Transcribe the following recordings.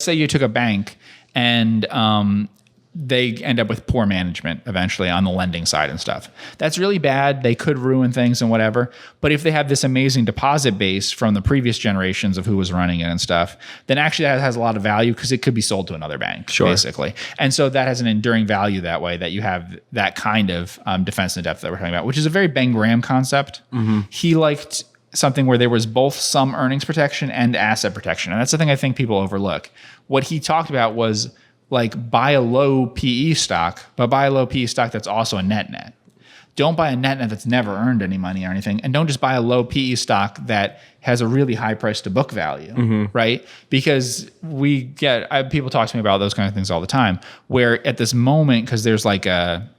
say you took a bank and they end up with poor management eventually on the lending side and stuff. That's really bad. They could ruin things and whatever. But if they have this amazing deposit base from the previous generations of who was running it and stuff, then actually that has a lot of value because it could be sold to another bank, basically. And so that has an enduring value that way, that you have that kind of defense in depth that we're talking about, which is a very Ben Graham concept. He liked something where there was both some earnings protection and asset protection. And that's the thing I think people overlook. What he talked about was like buy a low PE stock, but buy a low PE stock that's also a net. Don't buy a net that's never earned any money or anything. And don't just buy a low PE stock that has a really high price to book value, right? Because people talk to me about those kind of things all the time, where at this moment, because there's like a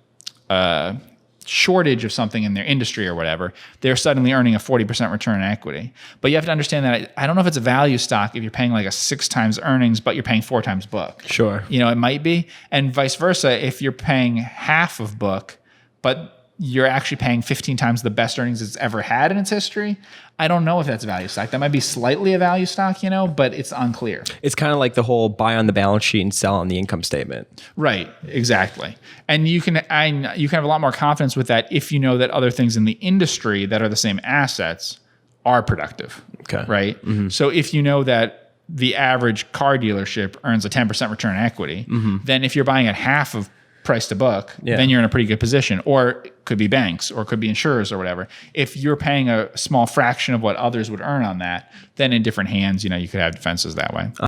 shortage of something in their industry or whatever, they're suddenly earning a 40% return on equity. But you have to understand that I don't know if it's a value stock if you're paying like a 6 times earnings, but you're paying 4 times book. Sure. It might be. And vice versa, if you're paying half of book, but you're actually paying 15 times the best earnings it's ever had in its history, I don't know if that's a value stock. That might be slightly a value stock, but it's unclear. It's kind of like the whole buy on the balance sheet and sell on the income statement. Right, exactly. And you can have a lot more confidence with that if you know that other things in the industry that are the same assets are productive. Okay. Right? So if you know that the average car dealership earns a 10% return on equity, then if you're buying at half of price to book, then you're in a pretty good position. Or it could be banks, or it could be insurers or whatever. If you're paying a small fraction of what others would earn on that, then in different hands, you could have defenses that way.